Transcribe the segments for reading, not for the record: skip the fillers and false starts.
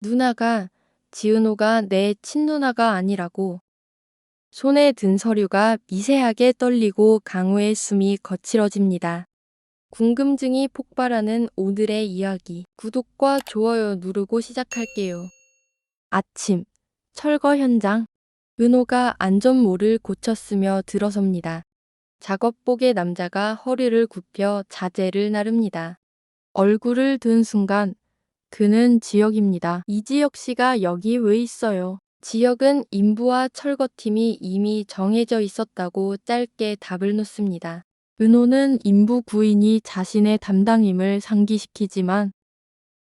누나가 지은호가 내 친누나가 아니라고. 손에 든 서류가 미세하게 떨리고 강우의 숨이 거칠어집니다. 궁금증이 폭발하는 오늘의 이야기. 구독과 좋아요 누르고 시작할게요. 아침, 철거 현장. 은호가 안전모를 고쳤으며 들어섭니다. 작업복의 남자가 허리를 굽혀 자재를 나릅니다. 얼굴을 든 순간 그는 지혁입니다. 이지혁 씨가 여기 왜 있어요? 지혁은 인부와 철거팀이 이미 정해져 있었다고 짧게 답을 놓습니다. 은호는 인부 부인이 자신의 담당임을 상기시키지만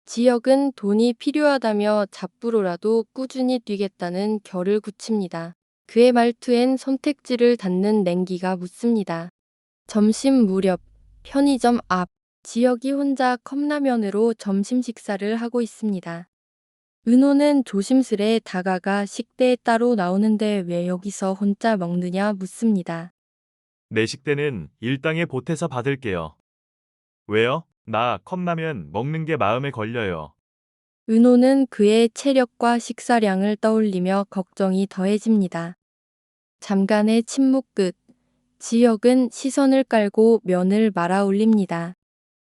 지혁은 돈이 필요하다며 잡부로라도 꾸준히 뛰겠다는 결을 굳힙니다. 그의 말투엔 선택지를 닫는 냉기가 묻습니다. 점심 무렵 편의점 앞 지혁이 혼자 컵라면으로 점심 식사를 하고 있습니다. 은호는 조심스레 다가가 식대에 따로 나오는데 왜 여기서 혼자 먹느냐 묻습니다. 내 식대는 일당에 보태서 받을게요. 왜요? 나 컵라면 먹는 게 마음에 걸려요. 은호는 그의 체력과 식사량을 떠올리며 걱정이 더해집니다. 잠깐의 침묵 끝 지혁은 시선을 깔고 면을 말아 올립니다.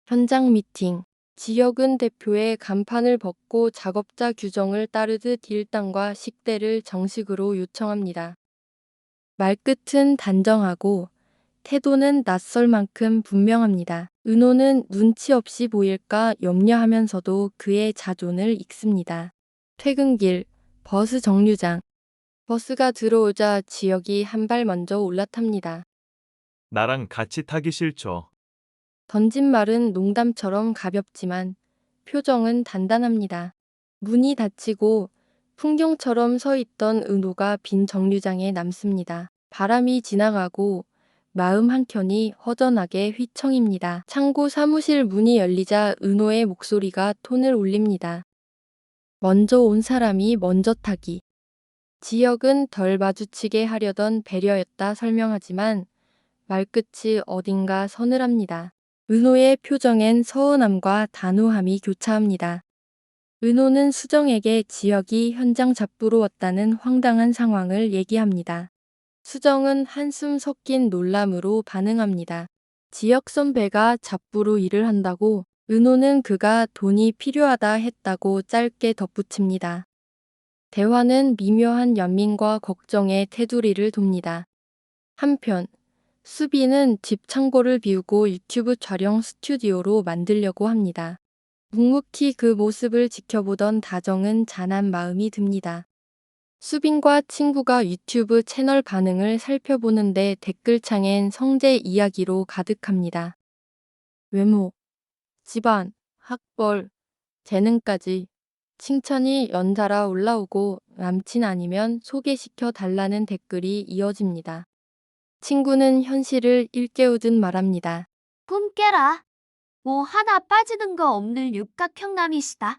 현장 미팅. 지혁은 대표의 간판을 벗고 작업자 규정을 따르듯 일당과 식대를 정식으로 요청합니다. 말끝은 단정하고 태도는 낯설 만큼 분명합니다. 은호는 눈치 없이 보일까 염려하면서도 그의 자존을 읽습니다. 퇴근길, 버스 정류장. 버스가 들어오자 지혁이 한 발 먼저 올라탑니다. 나랑 같이 타기 싫죠. 던진 말은 농담처럼 가볍지만 표정은 단단합니다. 문이 닫히고 풍경처럼 서 있던 은호가 빈 정류장에 남습니다. 바람이 지나가고 마음 한켠이 허전하게 휘청입니다. 창고 사무실 문이 열리자 은호의 목소리가 톤을 올립니다. 먼저 온 사람이 먼저 타기. 지역은 덜 마주치게 하려던 배려였다 설명하지만 말끝이 어딘가 서늘합니다. 은호의 표정엔 서운함과 단호함이 교차합니다. 은호는 수정에게 지역이 현장 잡부로 왔다는 황당한 상황을 얘기합니다. 수정은 한숨 섞인 놀람으로 반응합니다. 지역 선배가 잡부로 일을 한다고 은호는 그가 돈이 필요하다 했다고 짧게 덧붙입니다. 대화는 미묘한 연민과 걱정의 테두리를 돕니다. 한편 수비는 집 창고를 비우고 유튜브 촬영 스튜디오로 만들려고 합니다. 묵묵히 그 모습을 지켜보던 다정은 잔한 마음이 듭니다. 수빈과 친구가 유튜브 채널 반응을 살펴보는데 댓글창엔 성재 이야기로 가득합니다. 외모, 집안, 학벌, 재능까지 칭찬이 연달아 올라오고 남친 아니면 소개시켜 달라는 댓글이 이어집니다. 친구는 현실을 일깨우듯 말합니다. 꿈 깨라. 뭐 하나 빠지는 거 없는 육각형남이시다.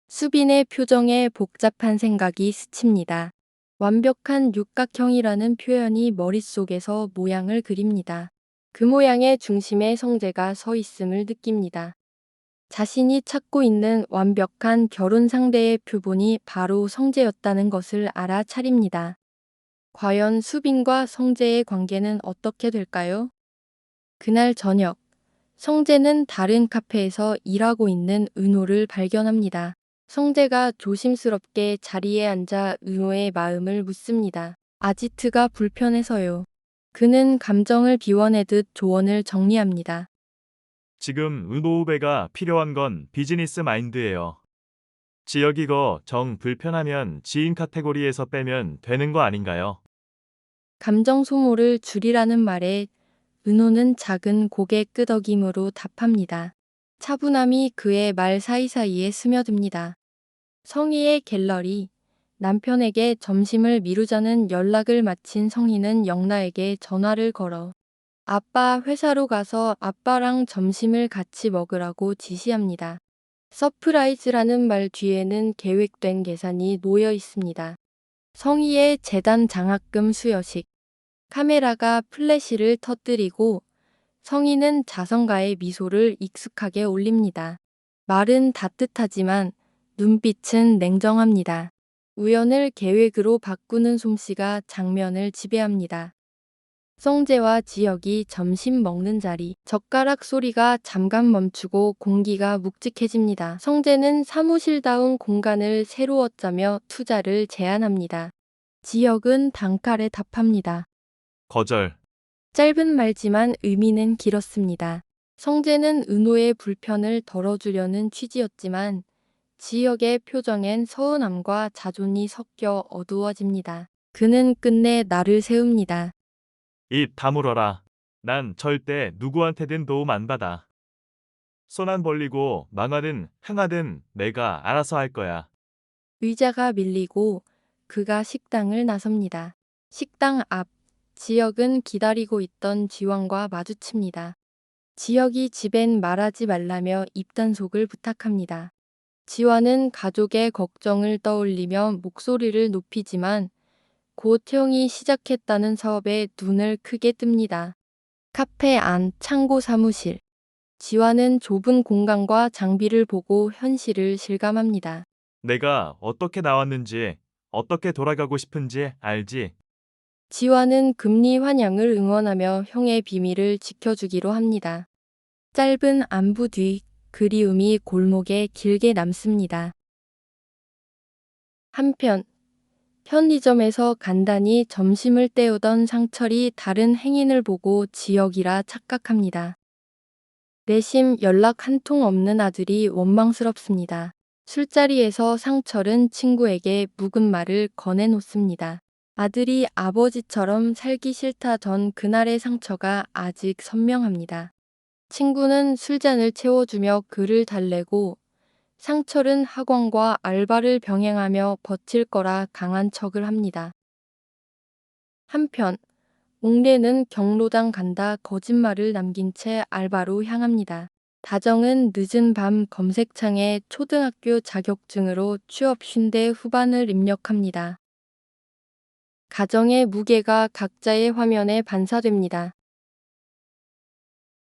수빈의 표정에 복잡한 생각이 스칩니다. 완벽한 육각형이라는 표현이 머릿속에서 모양을 그립니다. 그 모양의 중심에 성재가 서 있음을 느낍니다. 자신이 찾고 있는 완벽한 결혼 상대의 표본이 바로 성재였다는 것을 알아차립니다. 과연 수빈과 성재의 관계는 어떻게 될까요? 그날 저녁, 성재는 다른 카페에서 일하고 있는 은호를 발견합니다. 성재가 조심스럽게 자리에 앉아 은호의 마음을 묻습니다. 아지트가 불편해서요. 그는 감정을 비워내듯 조언을 정리합니다. 지금 은호 후배가 필요한 건 비즈니스 마인드예요. 지역 이거 정 불편하면 지인 카테고리에서 빼면 되는 거 아닌가요? 감정 소모를 줄이라는 말에 은호는 작은 고개 끄덕임으로 답합니다. 차분함이 그의 말 사이사이에 스며듭니다. 성희의 갤러리. 남편에게 점심을 미루자는 연락을 마친 성희는 영라에게 전화를 걸어 아빠 회사로 가서 아빠랑 점심을 같이 먹으라고 지시합니다. 서프라이즈라는 말 뒤에는 계획된 계산이 놓여 있습니다. 성희의 재단 장학금 수여식. 카메라가 플래시를 터뜨리고 성희는 자성가의 미소를 익숙하게 올립니다. 말은 따뜻하지만 눈빛은 냉정합니다. 우연을 계획으로 바꾸는 솜씨가 장면을 지배합니다. 성재와 지혁이 점심 먹는 자리. 젓가락 소리가 잠깐 멈추고 공기가 묵직해집니다. 성재는 사무실다운 공간을 새로 얻자며 투자를 제안합니다. 지혁은 단칼에 답합니다. 거절. 짧은 말지만 의미는 길었습니다. 성재는 은호의 불편을 덜어주려는 취지였지만 지혁의 표정엔 서운함과 자존이 섞여 어두워집니다. 그는 끝내 나를 세웁니다. 입 다물어라. 난 절대 누구한테든 도움 안 받아. 손 안 벌리고 망하든 흥하든 내가 알아서 할 거야. 의자가 밀리고 그가 식당을 나섭니다. 식당 앞 지혁은 기다리고 있던 지원과 마주칩니다. 지혁이 집엔 말하지 말라며 입단속을 부탁합니다. 지원은 가족의 걱정을 떠올리며 목소리를 높이지만 곧 형이 시작했다는 사업에 눈을 크게 뜹니다. 카페 안 창고 사무실. 지환은 좁은 공간과 장비를 보고 현실을 실감합니다. 내가 어떻게 나왔는지, 어떻게 돌아가고 싶은지 알지? 지환은 금리 환영을 응원하며 형의 비밀을 지켜주기로 합니다. 짧은 안부 뒤 그리움이 골목에 길게 남습니다. 한편 편의점에서 간단히 점심을 때우던 상철이 다른 행인을 보고 지역이라 착각합니다. 내심 연락 한 통 없는 아들이 원망스럽습니다. 술자리에서 상철은 친구에게 묵은 말을 건네놓습니다. 아들이 아버지처럼 살기 싫다던 그날의 상처가 아직 선명합니다. 친구는 술잔을 채워주며 그를 달래고 상철은 학원과 알바를 병행하며 버틸 거라 강한 척을 합니다. 한편 옥래는 경로당 간다 거짓말을 남긴 채 알바로 향합니다. 다정은 늦은 밤 검색창에 초등학교 자격증으로 취업 50대 후반을 입력합니다. 가정의 무게가 각자의 화면에 반사됩니다.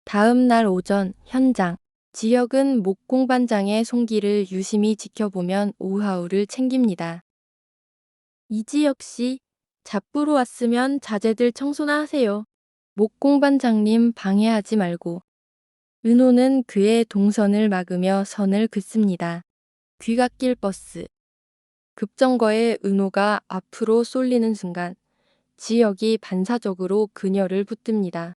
다음 날 오전 현장. 지혁은 목공반장의 손길을 유심히 지켜보면 오하우를 챙깁니다. 이지혁 씨, 잡부로 왔으면 자재들 청소나 하세요. 목공반장님 방해하지 말고. 은호는 그의 동선을 막으며 선을 긋습니다. 귀갓길 버스. 급정거에 은호가 앞으로 쏠리는 순간 지혁이 반사적으로 그녀를 붙듭니다.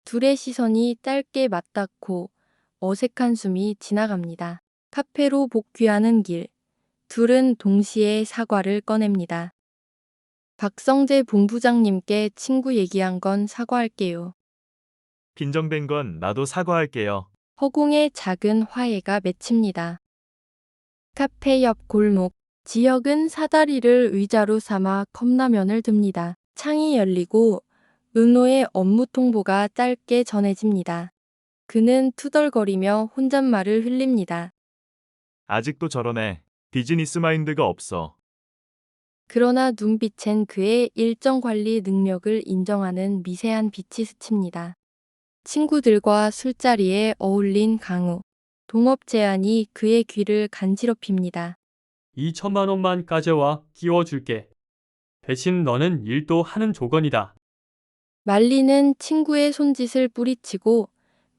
둘의 시선이 짧게 맞닿고 어색한 숨이 지나갑니다. 카페로 복귀하는 길. 둘은 동시에 사과를 꺼냅니다. 박성재 본부장님께 친구 얘기한 건 사과할게요. 빈정된 건 나도 사과할게요. 허공에 작은 화해가 맺힙니다. 카페 옆 골목. 지혁은 사다리를 의자로 삼아 컵라면을 듭니다. 창이 열리고 은호의 업무 통보가 짧게 전해집니다. 그는 투덜거리며 혼잣말을 흘립니다. 아직도 저러네. 비즈니스 마인드가 없어. 그러나 눈빛엔 그의 일정 관리 능력을 인정하는 미세한 빛이 스칩니다. 친구들과 술자리에 어울린 강우. 동업 제안이 그의 귀를 간지럽힙니다. 2천만 원만 가져와 끼워줄게. 대신 너는 일도 하는 조건이다. 말리는 친구의 손짓을 뿌리치고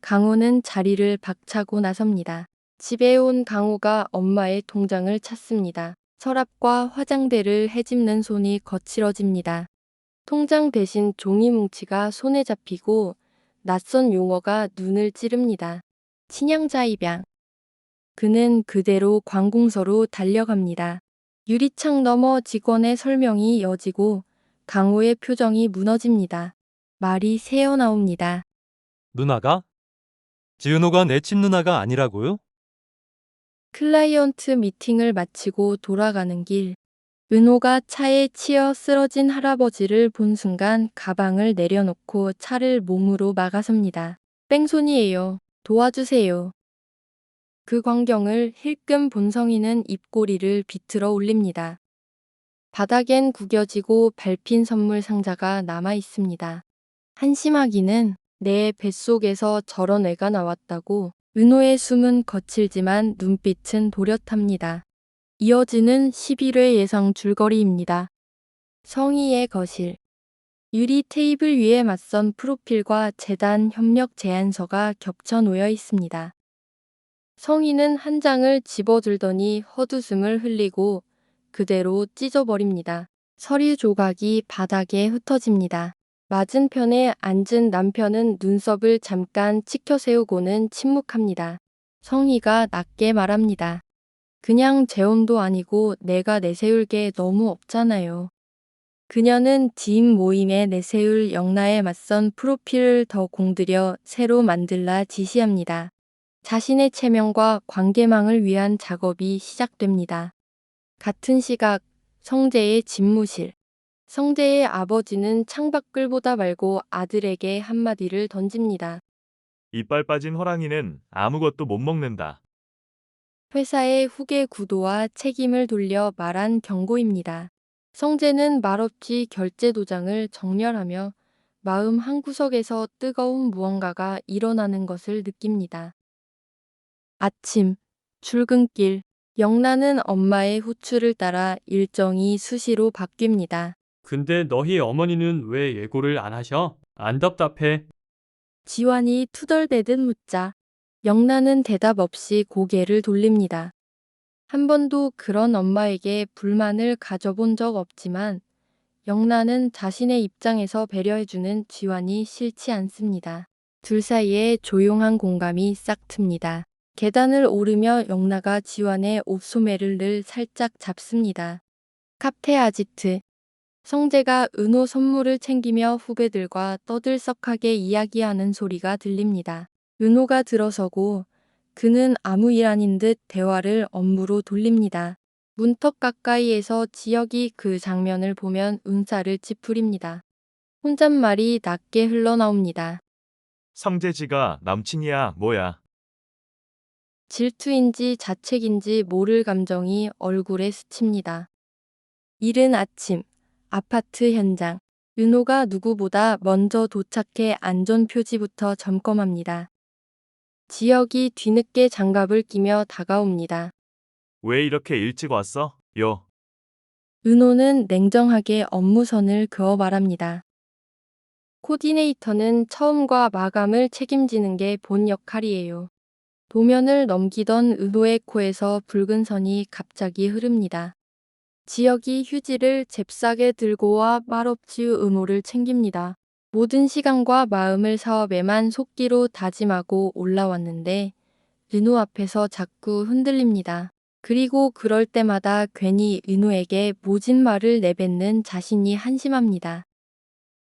강호는 자리를 박차고 나섭니다. 집에 온 강호가 엄마의 통장을 찾습니다. 서랍과 화장대를 헤집는 손이 거칠어집니다. 통장 대신 종이 뭉치가 손에 잡히고 낯선 용어가 눈을 찌릅니다. 친양자 입양. 그는 그대로 관공서로 달려갑니다. 유리창 너머 직원의 설명이 이어지고 강호의 표정이 무너집니다. 말이 새어나옵니다. 누나가? 지은호가 내 집 누나가 아니라고요? 클라이언트 미팅을 마치고 돌아가는 길. 은호가 차에 치여 쓰러진 할아버지를 본 순간 가방을 내려놓고 차를 몸으로 막아섭니다. 뺑소니예요. 도와주세요. 그 광경을 힐끔 본 성인은 입꼬리를 비틀어 올립니다. 바닥엔 구겨지고 밟힌 선물 상자가 남아 있습니다. 한심하기는 내 뱃속에서 저런 애가 나왔다고 은호의 숨은 거칠지만 눈빛은 도렷합니다. 이어지는 11회 예상 줄거리입니다. 성희의 거실. 유리 테이블 위에 맞선 프로필과 재단 협력 제안서가 겹쳐 놓여 있습니다. 성희는 한 장을 집어들더니 헛웃음을 흘리고 그대로 찢어버립니다. 서류 조각이 바닥에 흩어집니다. 맞은편에 앉은 남편은 눈썹을 잠깐 치켜 세우고는 침묵합니다. 성희가 낮게 말합니다. 그냥 재혼도 아니고 내가 내세울 게 너무 없잖아요. 그녀는 지인 모임에 내세울 영나에 맞선 프로필을 더 공들여 새로 만들라 지시합니다. 자신의 체면과 관계망을 위한 작업이 시작됩니다. 같은 시각 성재의 집무실. 성재의 아버지는 창밖을 보다 말고 아들에게 한마디를 던집니다. 이빨 빠진 호랑이는 아무것도 못 먹는다. 회사의 후계 구도와 책임을 돌려 말한 경고입니다. 성재는 말없이 결제 도장을 정렬하며 마음 한구석에서 뜨거운 무언가가 일어나는 것을 느낍니다. 아침, 출근길, 영란은 엄마의 후출을 따라 일정이 수시로 바뀝니다. 근데 너희 어머니는 왜 예고를 안 하셔? 안 답답해? 지환이 투덜대듯 묻자 영란은 대답 없이 고개를 돌립니다. 한 번도 그런 엄마에게 불만을 가져본 적 없지만 영란은 자신의 입장에서 배려해주는 지환이 싫지 않습니다. 둘 사이에 조용한 공감이 싹 틉니다. 계단을 오르며 영나가 지환의 옷소매를 늘 살짝 잡습니다. 카페 아지트. 성재가 은호 선물을 챙기며 후배들과 떠들썩하게 이야기하는 소리가 들립니다. 은호가 들어서고 그는 아무 일 아닌 듯 대화를 업무로 돌립니다. 문턱 가까이에서 지혁이 그 장면을 보면 운살을 찌푸립니다. 혼잣말이 낮게 흘러나옵니다. 성재지가 남친이야 뭐야. 질투인지 자책인지 모를 감정이 얼굴에 스칩니다. 이른 아침, 아파트 현장. 윤호가 누구보다 먼저 도착해 안전표지부터 점검합니다. 지혁이 뒤늦게 장갑을 끼며 다가옵니다. 왜 이렇게 일찍 왔어? 요. 은호는 냉정하게 업무선을 그어 말합니다. 코디네이터는 처음과 마감을 책임지는 게 본 역할이에요. 도면을 넘기던 은호의 코에서 붉은 선이 갑자기 흐릅니다. 지혁이 휴지를 잽싸게 들고 와 말없이 은호를 챙깁니다. 모든 시간과 마음을 사업에만 쏟기로 다짐하고 올라왔는데 은호 앞에서 자꾸 흔들립니다. 그리고 그럴 때마다 괜히 은호에게 모진 말을 내뱉는 자신이 한심합니다.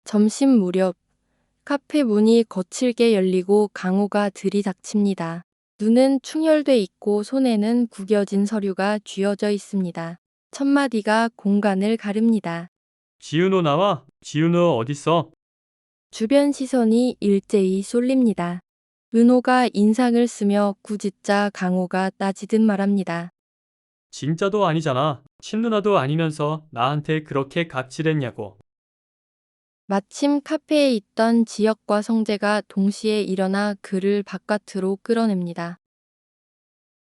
점심 무렵 카페 문이 거칠게 열리고 강호가 들이닥칩니다. 눈은 충혈돼 있고 손에는 구겨진 서류가 쥐어져 있습니다. 첫마디가 공간을 가릅니다. 지윤호 나와? 지윤호 어딨어? 주변 시선이 일제히 쏠립니다. 은호가 인상을 쓰며 꾸짖자 강호가 따지듯 말합니다. 진짜도 아니잖아. 친누나도 아니면서 나한테 그렇게 갑질했냐고. 마침 카페에 있던 지혁과 성재가 동시에 일어나 그를 바깥으로 끌어냅니다.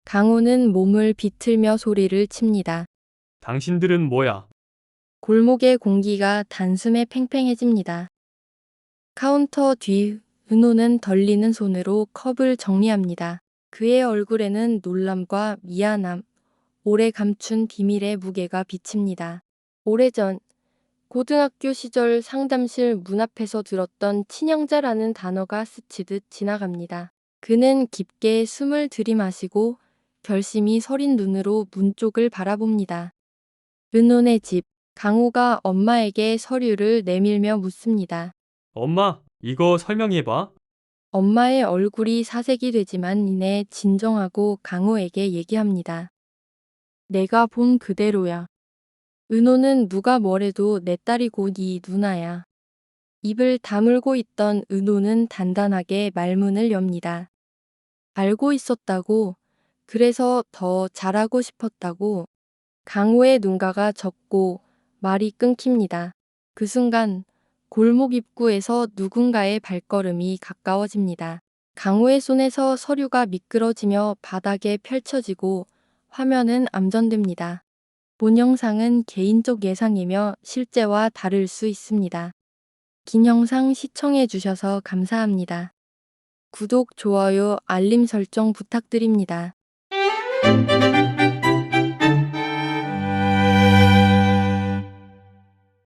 강호는 몸을 비틀며 소리를 칩니다. 당신들은 뭐야? 골목의 공기가 단숨에 팽팽해집니다. 카운터 뒤 은호는 덜리는 손으로 컵을 정리합니다. 그의 얼굴에는 놀람과 미안함, 오래 감춘 비밀의 무게가 비칩니다. 오래전 고등학교 시절 상담실 문 앞에서 들었던 친형제라는 단어가 스치듯 지나갑니다. 그는 깊게 숨을 들이마시고 결심이 서린 눈으로 문 쪽을 바라봅니다. 은혼의 집. 강호가 엄마에게 서류를 내밀며 묻습니다. 엄마, 이거 설명해봐. 엄마의 얼굴이 사색이 되지만 이내 진정하고 강호에게 얘기합니다. 내가 본 그대로야. 은호는 누가 뭐래도 내 딸이고 네 누나야. 입을 다물고 있던 은호는 단단하게 말문을 엽니다. 알고 있었다고, 그래서 더 잘하고 싶었다고. 강호의 눈가가 젖고 말이 끊깁니다. 그 순간 골목 입구에서 누군가의 발걸음이 가까워집니다. 강호의 손에서 서류가 미끄러지며 바닥에 펼쳐지고 화면은 암전됩니다. 본 영상은 개인적 예상이며 실제와 다를 수 있습니다. 긴 영상 시청해 주셔서 감사합니다. 구독, 좋아요, 알림 설정 부탁드립니다.